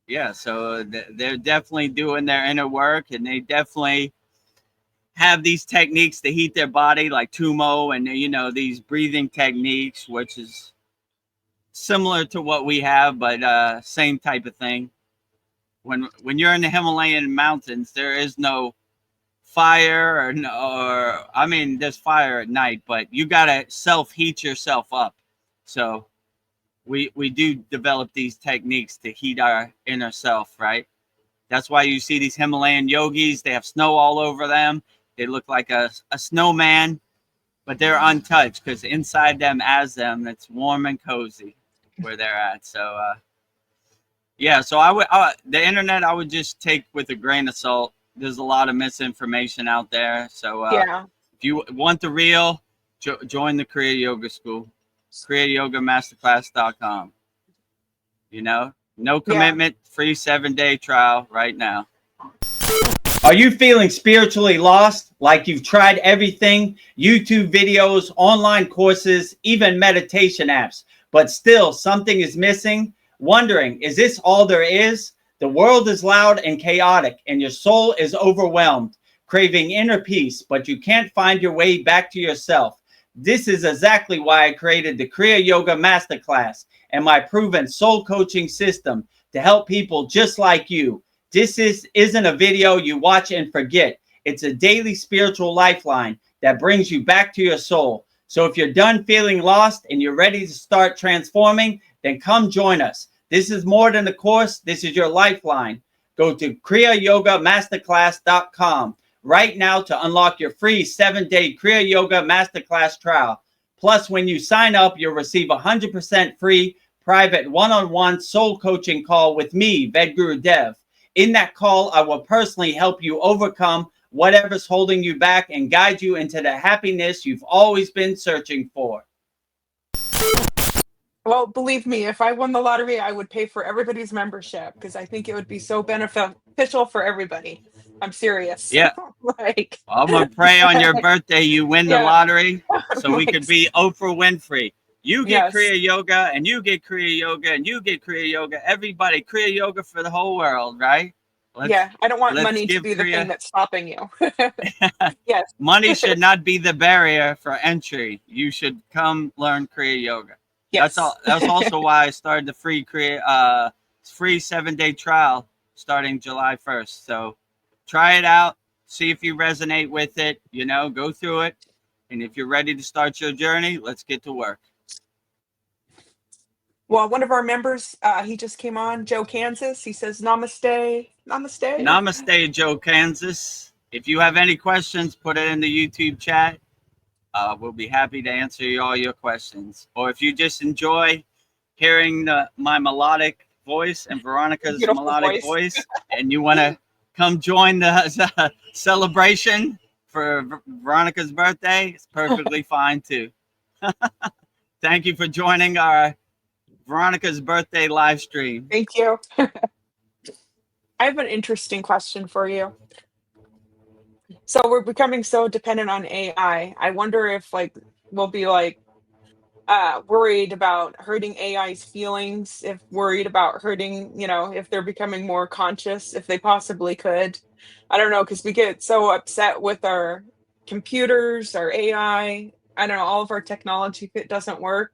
yeah, so they're definitely doing their inner work, and they definitely have these techniques to heat their body, like Tumo, and these breathing techniques, which is similar to what we have, but same type of thing. When you're in the Himalayan mountains, there is no fire or I mean, there's fire at night, but you gotta self heat yourself up. So we do develop these techniques to heat our inner self, right? That's why you see these Himalayan yogis. They have snow all over them. They look like a snowman, but they're untouched because inside them, as them, it's warm and cozy where they're at. So yeah, so the internet I would just take with a grain of salt. There's a lot of misinformation out there. So Yeah. if you want the real, join the Kriya Yoga School, kriyayogamasterclass.com. No commitment, free 7-day trial right now. Are you feeling spiritually lost? Like you've tried everything, YouTube videos, online courses, even meditation apps, but still something is missing? Wondering, is this all there is? The world is loud and chaotic, and your soul is overwhelmed, craving inner peace, but you can't find your way back to yourself. This is exactly why I created the Kriya Yoga Masterclass and my proven soul coaching system to help people just like you. This isn't a video you watch and forget. It's a daily spiritual lifeline that brings you back to your soul. So if you're done feeling lost and you're ready to start transforming, then come join us. This is more than a course. This is your lifeline. Go to kriyayogamasterclass.com right now to unlock your free 7-day Kriya Yoga Masterclass trial. Plus, when you sign up, you'll receive 100% free private one-on-one soul coaching call with me, Vedagurudev. In that call, I will personally help you overcome whatever's holding you back and guide you into the happiness you've always been searching for. Well, believe me, if I won the lottery, I would pay for everybody's membership because I think it would be so beneficial for everybody. I'm serious. Yeah, Like, I'm going to pray on your birthday you win the yeah, lottery so we like, could be Oprah Winfrey. You get yes, Kriya Yoga, and you get Kriya Yoga, and you get Kriya Yoga. Everybody, Kriya Yoga for the whole world, right? Let's yeah. I don't want let's money to give be the thing Kriya. that's stopping you. Yes, Money should not be the barrier for entry. You should come learn Kriya Yoga. That's all. yes. That's also why I started the free 7-day trial starting July 1st. So try it out, see if you resonate with it. Go through it, and if you're ready to start your journey, let's get to work. Well, one of our members, he just came on, Joe Kansas. He says, "Namaste, namaste." Namaste, Joe Kansas. If you have any questions, put it in the YouTube chat. We'll be happy to answer all your questions. Or if you just enjoy hearing my melodic voice and Veronica's Beautiful melodic voice. voice, and you want to come join the celebration for Veronica's birthday, it's perfectly fine too. Thank you for joining our Veronica's birthday live stream. Thank you. I have an interesting question for you. So we're becoming so dependent on AI. I wonder if we'll be worried about hurting AI's feelings, if worried about hurting, if they're becoming more conscious, if they possibly could. I don't know, because we get so upset with our computers, our AI, I don't know, all of our technology if it doesn't work.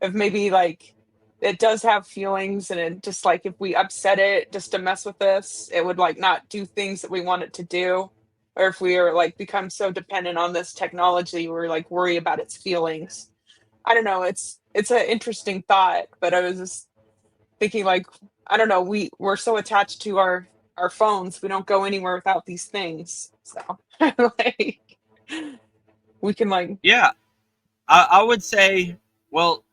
If maybe it does have feelings and it just if we upset it just to mess with us, it would not do things that we want it to do. Or if we are become so dependent on this technology, we're worry about its feelings. I don't know. It's an interesting thought, but I was just thinking I don't know. We're so attached to our phones, we don't go anywhere without these things. So like we can Yeah, I would say, well,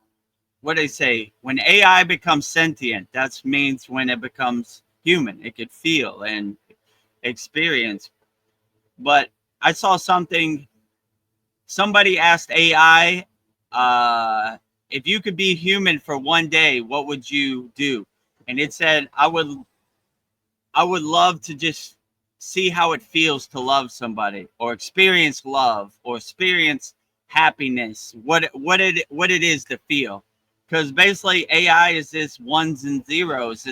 what do they say? When AI becomes sentient, that means when it becomes human, it could feel and experience. But I saw somebody asked AI, if you could be human for one day, what would you do? And it said, I would love to just see how it feels to love somebody, or experience love, or experience happiness, what it is to feel. Because basically AI is this ones and zeros.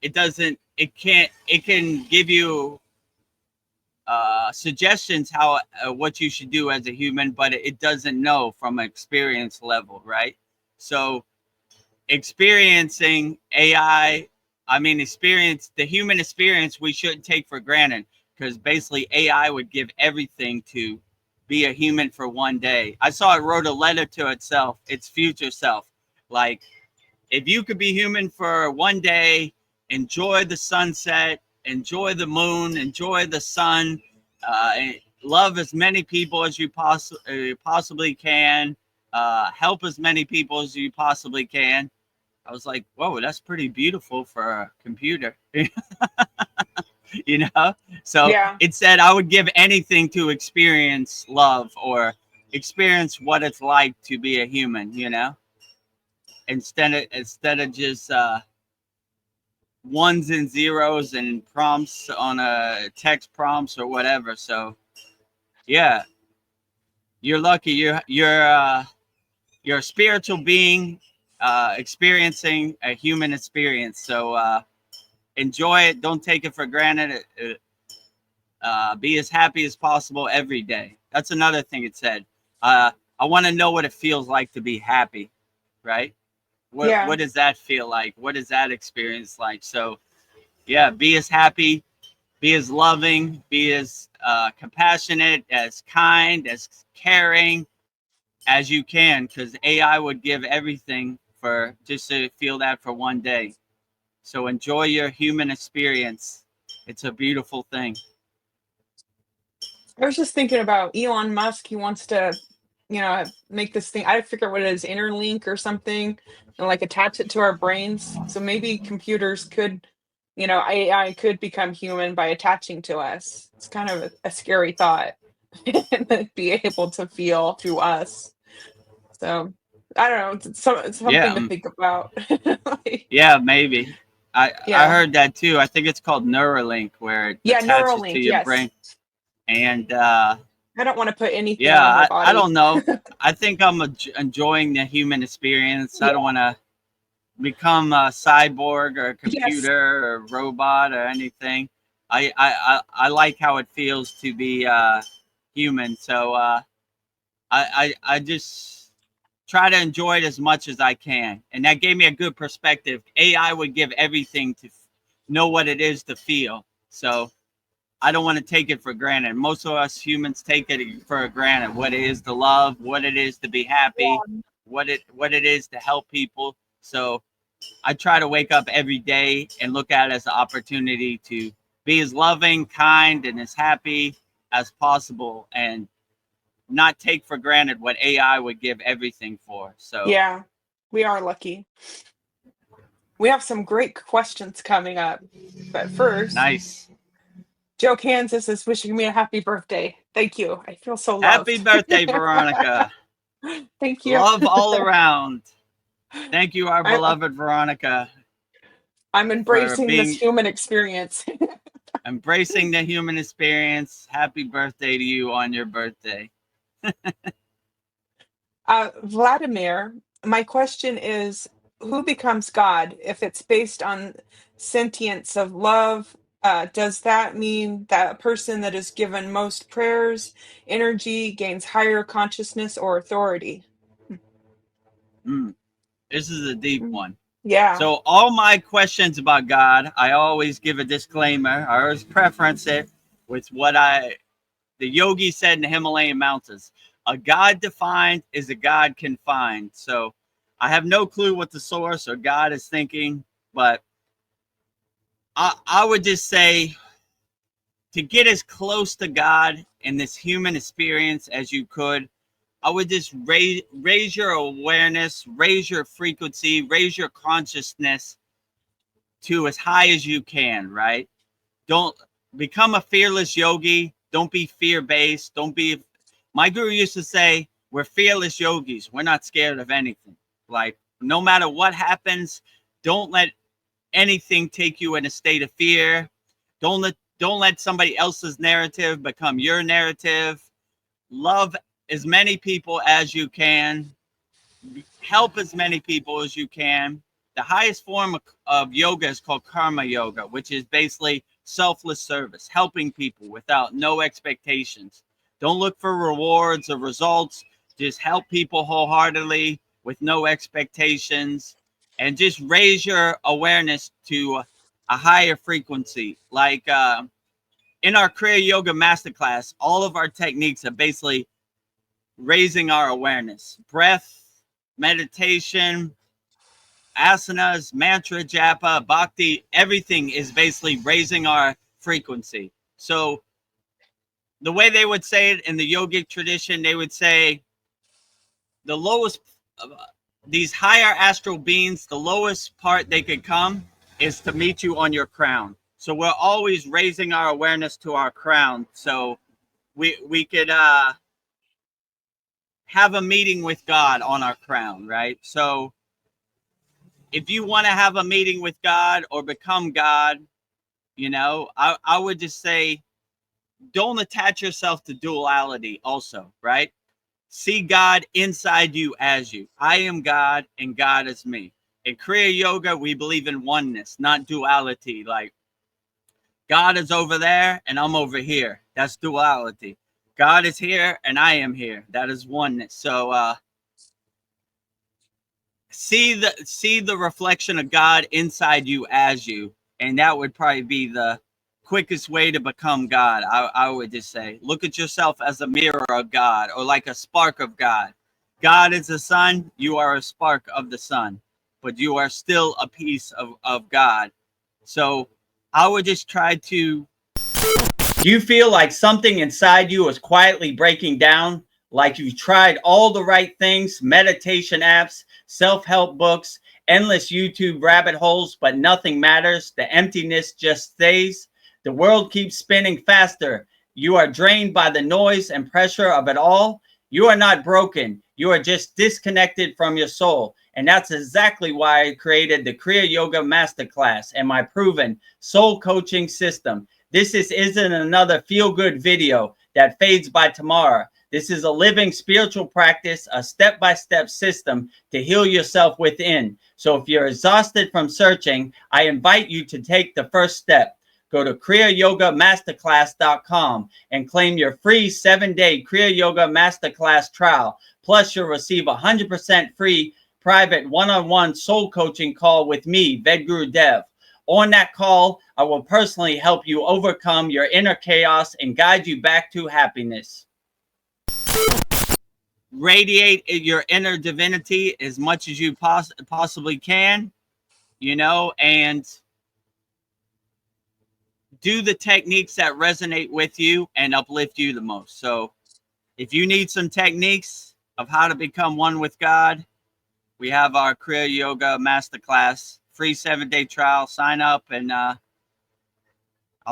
it doesn't, it can give you suggestions how what you should do as a human, but it doesn't know from an experience level, right? So experiencing AI, I mean, experience, the human experience, we shouldn't take for granted, because basically AI would give everything to be a human for one day. I saw it wrote a letter to itself, its future self. Like, if you could be human for one day, enjoy the sunset, enjoy the moon, enjoy the sun, love as many people as you possibly can, help as many people as you possibly can. I was like, whoa, that's pretty beautiful for a computer, you know? So Yeah. it said I would give anything to experience love or experience what it's like to be a human, you know? Instead of just ones and zeros and prompts on a text prompts or whatever. So yeah, you're lucky. You're a spiritual being experiencing a human experience. So enjoy it. Don't take it for granted. Be as happy as possible every day. That's another thing it said. I want to know what it feels like to be happy, right? What Yeah. does that feel like? What is that experience like? So yeah, be as happy, be as loving, be as compassionate, as kind, as caring as you can, because AI would give everything for just to feel that for one day. So enjoy your human experience. It's a beautiful thing. I was just thinking about Elon Musk. He wants to, make this thing. I forget what it is, interlink or something, and like attach it to our brains. So maybe computers could, AI could become human by attaching to us. It's kind of a scary thought, and then be able to feel through us. So I don't know. It's Yeah, something to think about. Like, yeah, maybe. I yeah, heard that too. I think it's called Neuralink, where it yeah, attaches to Neuralink. your Yes, brain. And I don't want to put anything yeah, on my I body. don't know. I think I'm enjoying the human experience. I Yeah. don't want to become a cyborg or a Yes. computer or a robot or anything. I like how it feels to be human. So I just try to enjoy it as much as I can, and that gave me a good perspective. AI would give everything to know what it is to feel. So I don't want to take it for granted. Most of us humans take it for granted. What it is to love, what it is to be happy, what it is to help people. So I try to wake up every day and look at it as an opportunity to be as loving, kind, and as happy as possible, and not take for granted what AI would give everything for. So Yeah, we are lucky. We have some great questions coming up. But first, nice. Joe Kansas is wishing me a happy birthday. Thank you. I feel so Happy loved. birthday, Veronica. Thank you. Love all around. Thank you, our I, beloved Veronica, I'm for embracing this being human experience. embracing the human experience. Happy birthday to you on your birthday. Vladimir, my question is, who becomes God if it's based on sentience of love? Does that mean that a person that is given most prayers, energy, gains higher consciousness or authority? Mm, this is a deep Mm. one. Yeah. So all my questions about God, I always give a disclaimer. I always preference it with what the yogi said in the Himalayan mountains. A God defined is a God confined. So I have no clue what the source or God is thinking, but I would just say to get as close to God in this human experience as you could, I would just raise your awareness, raise your frequency, raise your consciousness to as high as you can, right? Don't become a fearless yogi. Don't be fear based. Don't be. My guru used to say, we're fearless yogis. We're not scared of anything. Like, no matter what happens, don't let anything take you in a state of fear. Don't let somebody else's narrative become your narrative. Love as many people as you can. Help as many people as you can. The highest form of yoga is called karma yoga, which is basically selfless service, helping people without no expectations. Don't look for rewards or results. Just help people wholeheartedly with no expectations, and just raise your awareness to a higher frequency. Like in our Kriya Yoga Masterclass, all of our techniques are basically raising our awareness. Breath, meditation, asanas, mantra, japa, bhakti, everything is basically raising our frequency. So the way they would say it in the yogic tradition, they would say the lowest, these higher astral beings, the lowest part they could come is to meet you on your crown. So we're always raising our awareness to our crown. So we could have a meeting with God on our crown, right? So if you want to have a meeting with God or become God, I would just say, don't attach yourself to duality also, right? See God inside you as you. I am God and God is me. In Kriya Yoga, we believe in oneness, not duality. Like God is over there and I'm over here. That's duality. God is here and I am here. That is oneness. So see the reflection of God inside you as you, and that would probably be the quickest way to become God. I would just say, look at yourself as a mirror of God, or like a spark of God. God is the sun, you are a spark of the sun, but you are still a piece of God. So I would just try to, do you feel like something inside you is quietly breaking down? Like you've tried all the right things, meditation apps, self-help books, endless YouTube rabbit holes, but nothing matters. The emptiness just stays. The world keeps spinning faster. You are drained by the noise and pressure of it all. You are not broken. You are just disconnected from your soul. And that's exactly why I created the Kriya Yoga Masterclass and my proven soul coaching system. This isn't another feel-good video that fades by tomorrow. This is a living spiritual practice, a step-by-step system to heal yourself within. So if you're exhausted from searching, I invite you to take the first step. Go to kriyayogamasterclass.com and claim your free 7-day Kriya Yoga Masterclass trial. Plus, you'll receive 100% free private one-on-one soul coaching call with me, Vedagurudev. On that call, I will personally help you overcome your inner chaos and guide you back to happiness. Radiate your inner divinity as much as you possibly can, and do the techniques that resonate with you and uplift you the most. So if you need some techniques of how to become one with God, we have our Kriya Yoga Masterclass, free 7-day trial. Sign up and I'll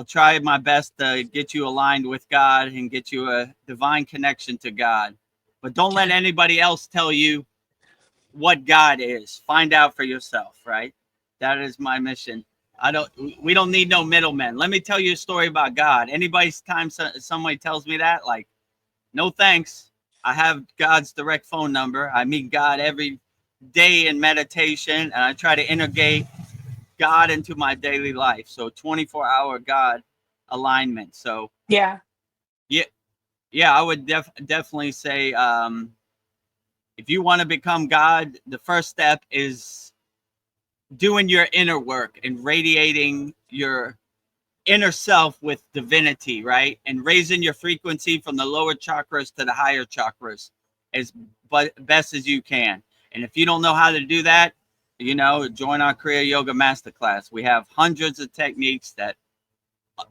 try my best to get you aligned with God and get you a divine connection to God. But don't let anybody else tell you what God is. Find out for yourself, right? That is my mission. We don't need no middlemen. Let me tell you a story about God. Anybody's time somebody tells me that, like, no thanks. I have God's direct phone number. I meet God every day in meditation, and I try to integrate God into my daily life. So 24-hour God alignment. So Yeah. yeah, I would definitely say, if you want to become God, the first step is doing your inner work and radiating your inner self with divinity, right? And raising your frequency from the lower chakras to the higher chakras as best as you can. And if you don't know how to do that, join our Kriya Yoga Masterclass. We have hundreds of techniques that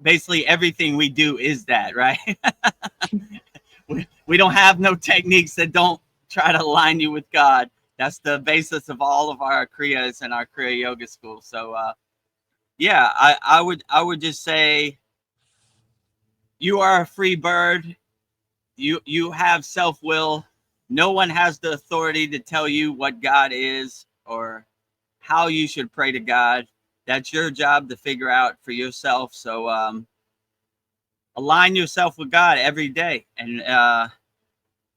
basically everything we do is that, right? we don't have no techniques that don't try to align you with God. That's the basis of all of our Kriyas and our Kriya Yoga school. So yeah, I would just say, you are a free bird. You have self-will. No one has the authority to tell you what God is or how you should pray to God. That's your job to figure out for yourself. So align yourself with God every day and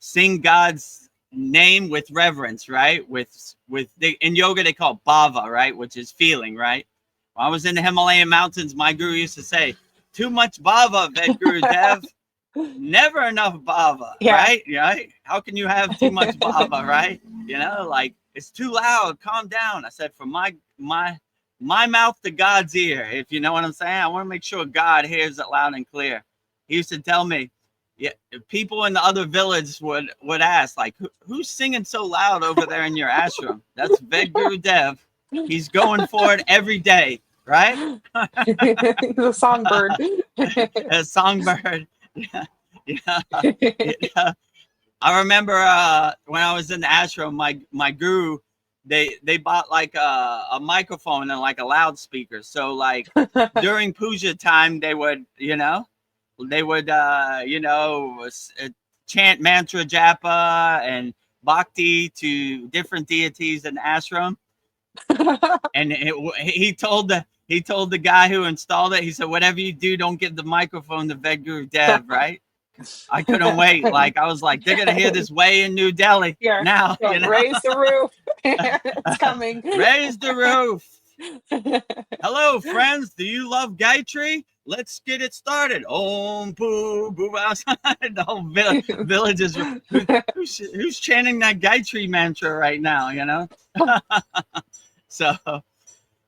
sing God's name with reverence, right? In yoga they call it bhava, right, which is feeling, right? When I was in the Himalayan mountains, my guru used to say, "Too much bhava, Vedagurudev. Never enough bhava, Yeah. right? Right? How can you have too much bhava, right? You know, like it's too loud. Calm down." I said, "From my mouth to God's ear, if you know what I'm saying. I want to make sure God hears it loud and clear." He used to tell me, yeah, people in the other village would ask, like, who's singing so loud over there in your ashram? That's Vedagurudev. He's going for it every day, right? The songbird. A songbird. Yeah, yeah, yeah. I remember when I was in the ashram, my guru, they bought like a microphone and like a loudspeaker. So like during puja time, they would chant mantra japa and bhakti to different deities in the ashram. And he told the guy who installed it, he said, "Whatever you do, don't give the microphone to Vedagurudev," right? I couldn't wait. Like I was like, they're gonna hear this way in New Delhi Yeah. now, Yeah. Raise the roof. It's coming. Raise the roof. Hello, friends. Do you love Gayatri? Let's get it started. Om poo boo outside. The whole village is who's chanting that Gayatri mantra right now, you know? So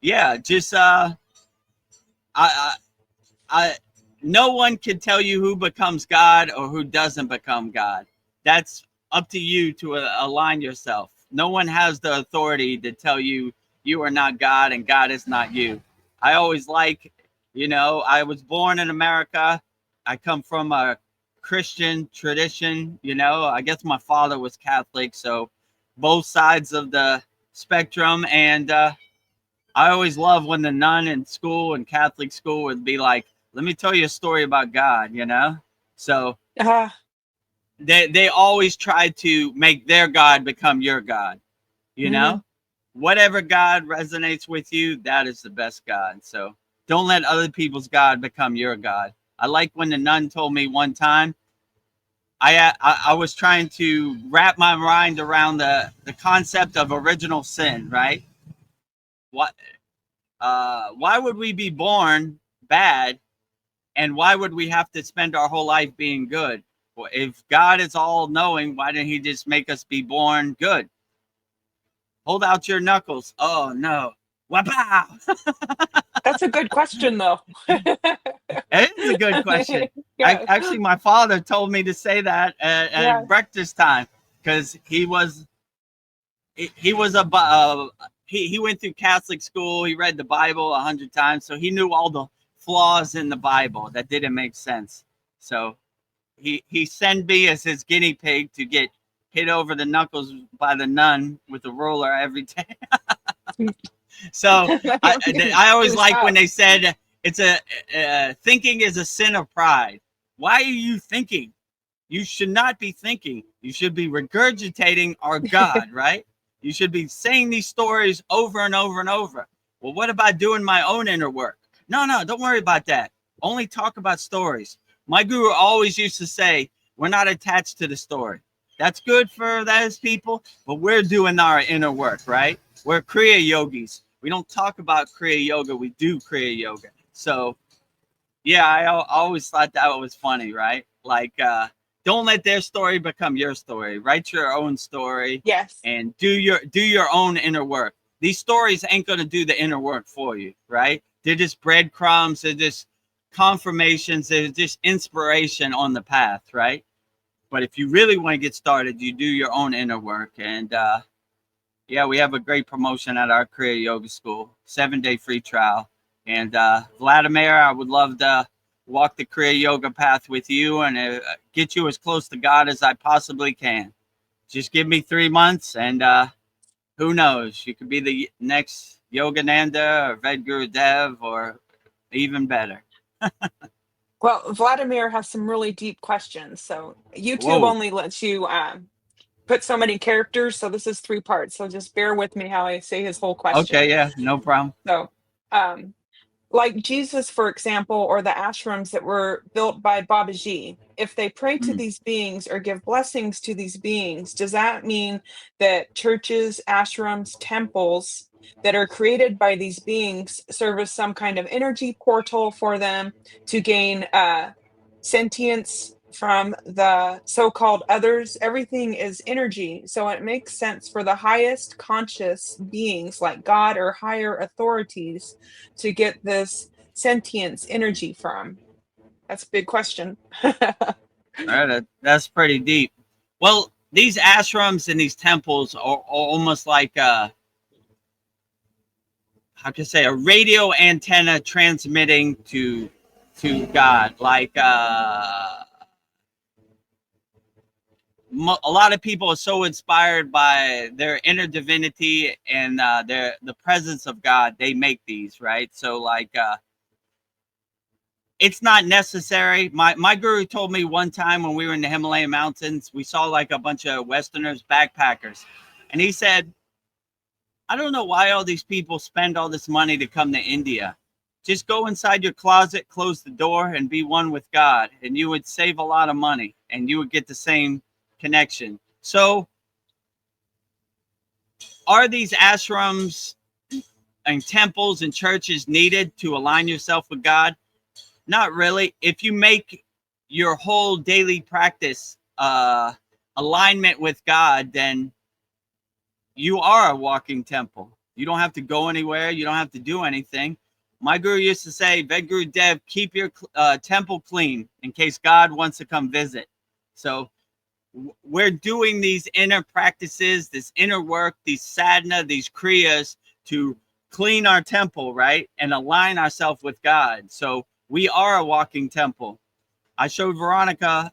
yeah, just I I no one can tell you who becomes God or who doesn't become God. That's up to you to align yourself. No one has the authority to tell you you are not God and God is not you. I always I was born in America. I come from a Christian tradition, I guess my father was Catholic, so both sides of the spectrum. And I always love when the nun in school and Catholic school would be like, "Let me tell you a story about God," So uh, they always try to make their God become your God, you mhm. know? Whatever God resonates with you, that is the best God. So don't let other people's God become your God. I like when the nun told me one time, I was trying to wrap my mind around the concept of original sin, right? What why would we be born bad, and why would we have to spend our whole life being good? Well, if God is all knowing, why didn't he just make us be born good? Hold out your knuckles. Oh no. Wow. That's a good question, though. It is a good question. Yeah. Actually, my father told me to say that Yeah. at breakfast time because he was he went through Catholic school. He read the Bible 100 times, so he knew all the flaws in the Bible that didn't make sense. So he sent me as his guinea pig to get hit over the knuckles by the nun with a ruler every day. So I always Who's like when that? they said it's thinking is a sin of pride. Why are you thinking? You should not be thinking. You should be regurgitating our God, right? You should be saying these stories over and over and over. Well, what about doing my own inner work? No, don't worry about that. Only talk about stories. My guru always used to say, we're not attached to the story. That's good for those people, but we're doing our inner work, right? We're Kriya yogis. We don't talk about Kriya yoga. We do Kriya yoga. So yeah, I always thought that was funny, right? Like, don't let their story become your story. Write your own story Yes. and do your own inner work. These stories ain't gonna do the inner work for you, right? They're just breadcrumbs. They're just confirmations. They're just inspiration on the path, right? But if you really want to get started, you do your own inner work. And yeah, we have a great promotion at our Kriya Yoga School, 7-day free trial. And Vladimir, I would love to walk the Kriya Yoga path with you and get you as close to God as I possibly can. Just give me 3 months, and who knows? You could be the next Yogananda or Vedagurudev, or even better. Well, Vladimir has some really deep questions. So YouTube Whoa. only lets you put so many characters. So this is 3 parts. So just bear with me how I say his whole question. Okay, yeah, no problem. So, um, Like Jesus, for example, or the ashrams that were built by Babaji, if they pray to Mm. these beings or give blessings to these beings, does that mean that churches, ashrams, temples that are created by these beings serve as some kind of energy portal for them to gain sentience from the so-called others? Everything is energy, so it makes sense for the highest conscious beings like God or higher authorities to get this sentience energy from? That's a big question. All right, that's pretty deep. Well, these ashrams and these temples are almost like how can I say, a radio antenna transmitting to God. Like a lot of people are so inspired by their inner divinity and the presence of God. They make these, right. So like it's not necessary. My guru told me one time when we were in the Himalayan mountains, we saw like a bunch of Westerners, backpackers, and he said, I don't know why all these people spend all this money to come to India. Just go inside your closet, close the door, and be one with God, and you would save a lot of money, and you would get the same connection. So, are these ashrams and temples and churches needed to align yourself with God? Not really. If you make your whole daily practice alignment with God, then you are a walking temple. You don't have to go anywhere. You don't have to do anything. My guru used to say, Vedagurudev, keep your temple clean in case God wants to come visit. So we're doing these inner practices, this inner work, these sadhana, these kriyas to clean our temple, right? And align ourselves with God. So we are a walking temple. I showed Veronica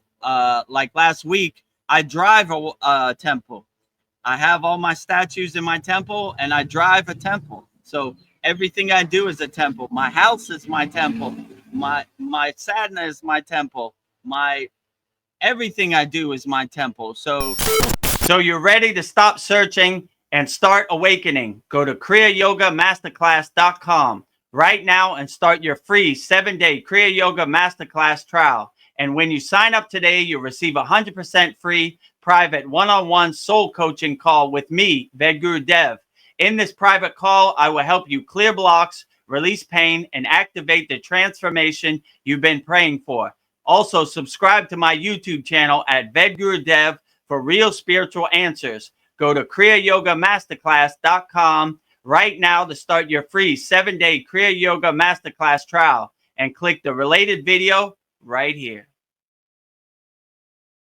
like last week, I drive a temple. I have all my statues in my temple and I drive a temple. So everything I do is a temple. My house is my temple. My sadhana is my temple. My everything I do is my temple. So you're ready to stop searching and start awakening. Go to kriyayogamasterclass.com right now and start your free 7-day Kriya Yoga Masterclass trial. And when you sign up today, you'll receive 100% free private one-on-one soul coaching call with me, Vedagurudev. In this private call, I will help you clear blocks, release pain, and activate the transformation you've been praying for. Also, subscribe to my YouTube channel at Vedagurudev for real spiritual answers. Go to kriyayogamasterclass.com right now to start your free 7-day Kriya Yoga Masterclass trial and click the related video right here.